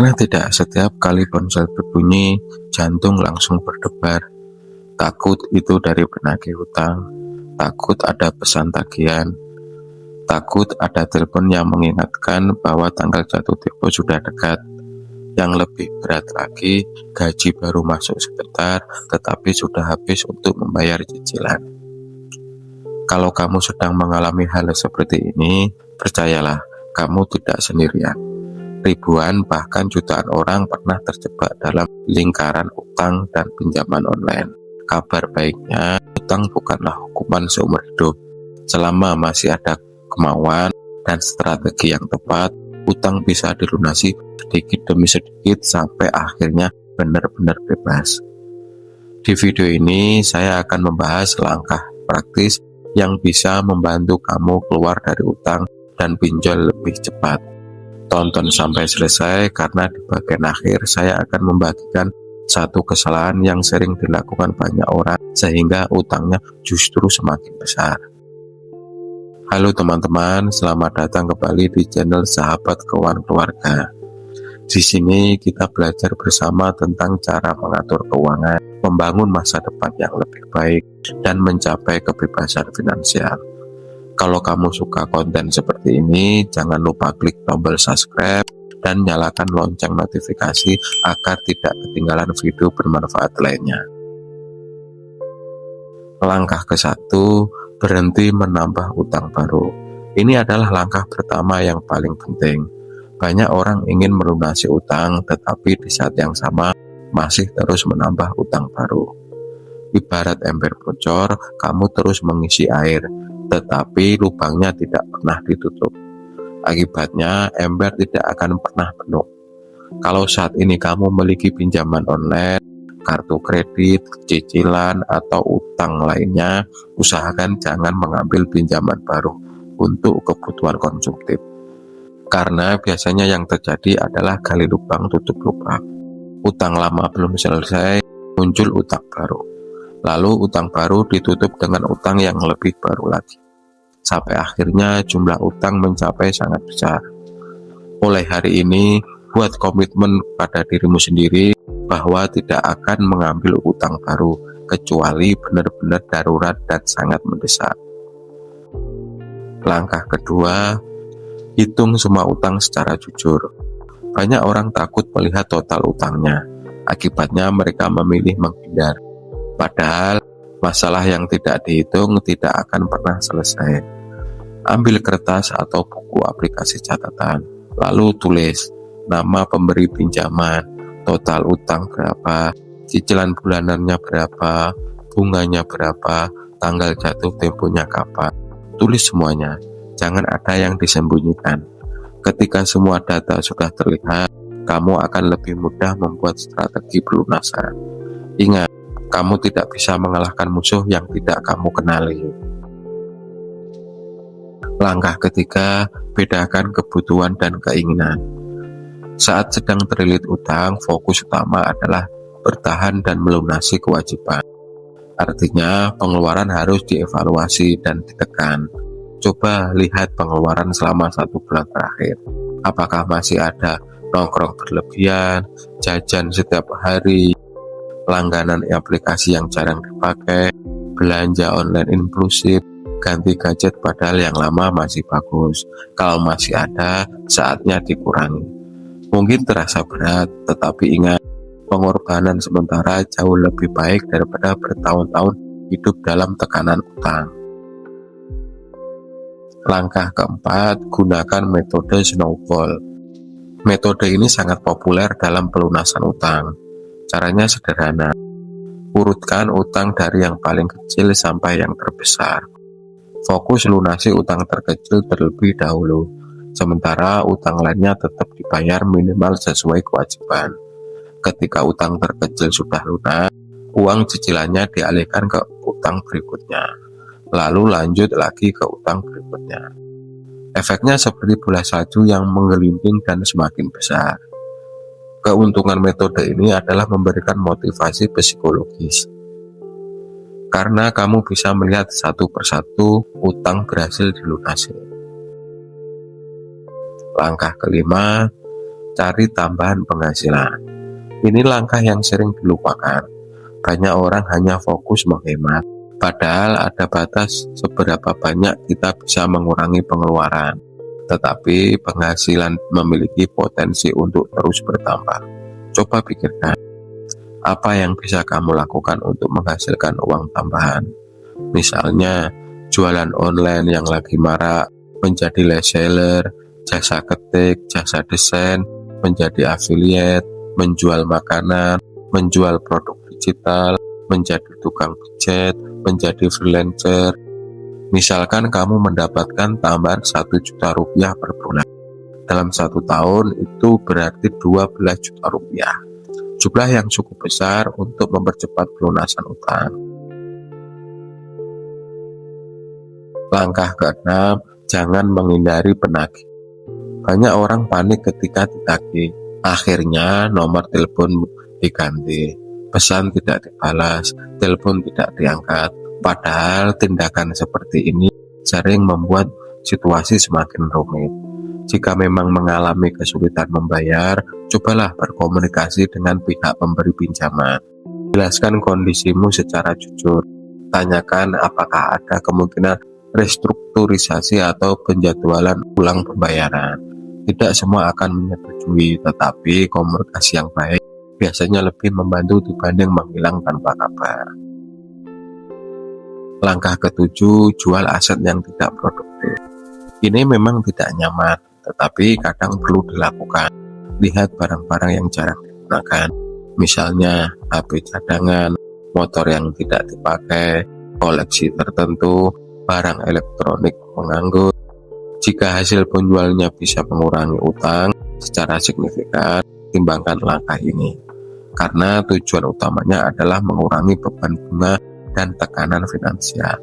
Karena tidak setiap kali ponsel berbunyi, jantung langsung berdebar. Takut itu dari penagih hutang, takut ada pesan tagihan, takut ada telepon yang mengingatkan bahwa tanggal jatuh tempo sudah dekat. Yang lebih berat lagi, gaji baru masuk sebentar, tetapi sudah habis untuk membayar cicilan. Kalau kamu sedang mengalami hal seperti ini, percayalah, kamu tidak sendirian. Ribuan bahkan jutaan orang pernah terjebak dalam lingkaran utang dan pinjaman online. Kabar baiknya, utang bukanlah hukuman seumur hidup. Selama masih ada kemauan dan strategi yang tepat, utang bisa dilunasi sedikit demi sedikit sampai akhirnya benar-benar bebas. Di video ini saya akan membahas langkah praktis yang bisa membantu kamu keluar dari utang dan pinjol lebih cepat. Tonton sampai selesai karena di bagian akhir saya akan membagikan satu kesalahan yang sering dilakukan banyak orang sehingga utangnya justru semakin besar. Halo teman-teman, selamat datang kembali di channel Sahabat Keuangan Keluarga. Di sini kita belajar bersama tentang cara mengatur keuangan, membangun masa depan yang lebih baik, dan mencapai kebebasan finansial. Kalau kamu suka konten seperti ini, jangan lupa klik tombol subscribe dan nyalakan lonceng notifikasi agar tidak ketinggalan video bermanfaat lainnya. Langkah ke-1, berhenti menambah utang baru. Ini adalah langkah pertama yang paling penting. Banyak orang ingin melunasi utang, tetapi di saat yang sama masih terus menambah utang baru. Ibarat ember bocor, kamu terus mengisi air, tetapi lubangnya tidak pernah ditutup. Akibatnya, ember tidak akan pernah penuh. Kalau saat ini kamu memiliki pinjaman online, kartu kredit, cicilan, atau utang lainnya, usahakan jangan mengambil pinjaman baru untuk kebutuhan konsumtif. Karena biasanya yang terjadi adalah gali lubang tutup lubang. Utang lama belum selesai, muncul utang baru. Lalu utang baru ditutup dengan utang yang lebih baru lagi. Sampai akhirnya jumlah utang mencapai sangat besar. Mulai hari ini, buat komitmen pada dirimu sendiri bahwa tidak akan mengambil utang baru kecuali benar-benar darurat dan sangat mendesak. Langkah kedua, hitung semua utang secara jujur. Banyak orang takut melihat total utangnya. Akibatnya mereka memilih menghindar. Padahal masalah yang tidak dihitung tidak akan pernah selesai. Ambil kertas atau buku aplikasi catatan, lalu tulis nama pemberi pinjaman, total utang berapa, cicilan bulanannya berapa, bunganya berapa, tanggal jatuh temponya kapan. Tulis semuanya, jangan ada yang disembunyikan. Ketika semua data sudah terlihat, kamu akan lebih mudah membuat strategi pelunasan. Ingat, kamu tidak bisa mengalahkan musuh yang tidak kamu kenali. Langkah ketiga, bedakan kebutuhan dan keinginan. Saat sedang terlilit utang, fokus utama adalah bertahan dan melunasi kewajiban. Artinya, pengeluaran harus dievaluasi dan ditekan. Coba lihat pengeluaran selama 1 bulan terakhir. Apakah masih ada nongkrong berlebihan, jajan setiap hari, langganan aplikasi yang jarang dipakai, belanja online impulsif, ganti gadget padahal yang lama masih bagus. Kalau masih ada, saatnya dikurangi. Mungkin terasa berat, tetapi ingat, pengorbanan sementara jauh lebih baik daripada bertahun-tahun hidup dalam tekanan utang. Langkah keempat, gunakan metode snowball. Metode ini sangat populer dalam pelunasan utang. Caranya sederhana, urutkan utang dari yang paling kecil sampai yang terbesar. Fokus lunasi utang terkecil terlebih dahulu, sementara utang lainnya tetap dibayar minimal sesuai kewajiban. Ketika utang terkecil sudah lunas, uang cicilannya dialihkan ke utang berikutnya, lalu lanjut lagi ke utang berikutnya. Efeknya seperti bola salju yang menggelinding dan semakin besar. Keuntungan metode ini adalah memberikan motivasi psikologis. Karena kamu bisa melihat satu persatu utang berhasil dilunasi. Langkah kelima, cari tambahan penghasilan. Ini langkah yang sering dilupakan. Banyak orang hanya fokus menghemat, padahal ada batas seberapa banyak kita bisa mengurangi pengeluaran. Tetapi penghasilan memiliki potensi untuk terus bertambah. Coba pikirkan, apa yang bisa kamu lakukan untuk menghasilkan uang tambahan? Misalnya, jualan online yang lagi marak, menjadi reseller, jasa ketik, jasa desain, menjadi affiliate, menjual makanan, menjual produk digital, menjadi tukang pijat, menjadi freelancer. Misalkan kamu mendapatkan tambahan 1 juta rupiah per bulan. Dalam 1 tahun itu berarti 12 juta rupiah. Jumlah yang cukup besar untuk mempercepat pelunasan utang. Langkah ke-6, jangan menghindari penagih. Banyak orang panik ketika ditagih. Akhirnya nomor telepon diganti, pesan tidak dibalas, telepon tidak diangkat. Padahal tindakan seperti ini sering membuat situasi semakin rumit. Jika memang mengalami kesulitan membayar, cobalah berkomunikasi dengan pihak pemberi pinjaman. Jelaskan kondisimu secara jujur. Tanyakan apakah ada kemungkinan restrukturisasi atau penjadwalan ulang pembayaran. Tidak semua akan menyetujui, tetapi komunikasi yang baik biasanya lebih membantu dibanding menghilang tanpa kabar. Langkah ke-7, jual aset yang tidak produktif. Ini memang tidak nyaman, tetapi kadang perlu dilakukan. Lihat barang-barang yang jarang digunakan, misalnya HP cadangan, motor yang tidak dipakai, koleksi tertentu, barang elektronik penganggur. Jika hasil penjualnya bisa mengurangi utang secara signifikan, timbangkan langkah ini. Karena tujuan utamanya adalah mengurangi beban bunga dan tekanan finansial.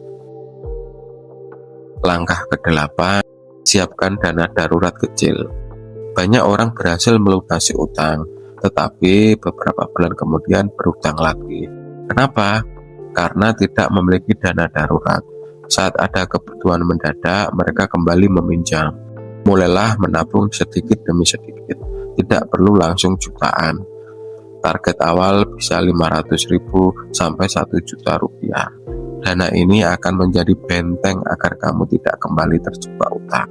Langkah ke-8, siapkan dana darurat kecil. Banyak orang berhasil melunasi utang, tetapi beberapa bulan kemudian berutang lagi. Kenapa? Karena tidak memiliki dana darurat. Saat ada kebutuhan mendadak, mereka kembali meminjam. Mulailah menabung sedikit demi sedikit, tidak perlu langsung jutaan. Target awal bisa 500.000 sampai 1 juta rupiah. Dana ini akan menjadi benteng agar kamu tidak kembali terjebak utang.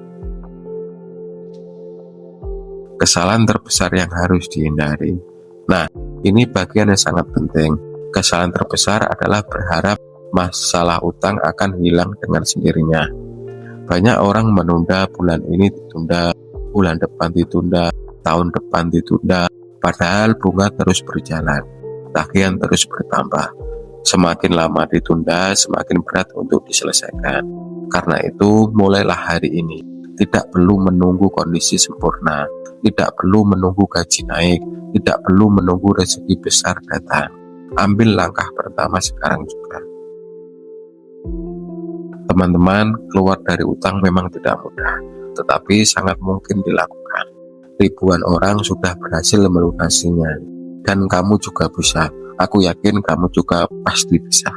Kesalahan terbesar yang harus dihindari. Nah, ini bagian yang sangat penting. Kesalahan terbesar adalah berharap masalah utang akan hilang dengan sendirinya. Banyak orang menunda, bulan ini ditunda, bulan depan ditunda, tahun depan ditunda, padahal bunga terus berjalan, tagihan terus bertambah. Semakin lama ditunda, semakin berat untuk diselesaikan. Karena itu, mulailah hari ini. Tidak perlu menunggu kondisi sempurna, tidak perlu menunggu gaji naik, tidak perlu menunggu rezeki besar datang. Ambil langkah pertama sekarang juga. Teman-teman, keluar dari utang memang tidak mudah, tetapi sangat mungkin dilakukan. Ribuan orang sudah berhasil melunasinya, dan kamu juga bisa. Aku yakin kamu juga pasti bisa.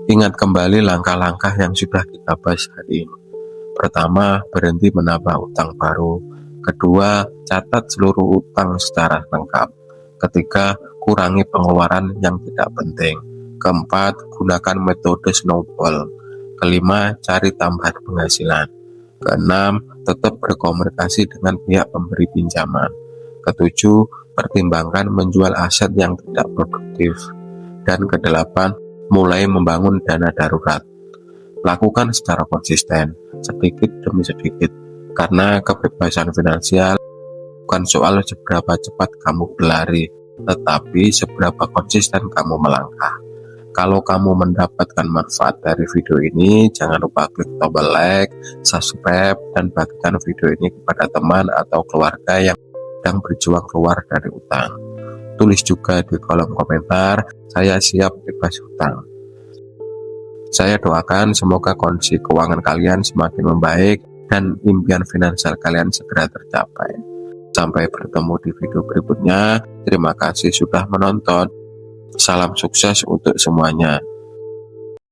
Ingat kembali langkah-langkah yang sudah kita bahas hari ini. Pertama, berhenti menambah utang baru. Kedua, catat seluruh utang secara lengkap. Ketiga, kurangi pengeluaran yang tidak penting. Keempat, gunakan metode snowball. Kelima, cari tambahan penghasilan. Keenam, tetap berkomunikasi dengan pihak pemberi pinjaman. Ketujuh, pertimbangkan menjual aset yang tidak produktif. Dan kedelapan, mulai membangun dana darurat. Lakukan secara konsisten, sedikit demi sedikit, karena kebebasan finansial bukan soal seberapa cepat kamu berlari, tetapi seberapa konsisten kamu melangkah. Kalau kamu mendapatkan manfaat dari video ini, jangan lupa klik tombol like, subscribe, dan bagikan video ini kepada teman atau keluarga yang sedang berjuang keluar dari utang. Tulis juga di kolom komentar, saya siap bebas utang. Saya doakan semoga kondisi keuangan kalian semakin membaik dan impian finansial kalian segera tercapai. Sampai bertemu di video berikutnya. Terima kasih sudah menonton. Salam sukses untuk semuanya.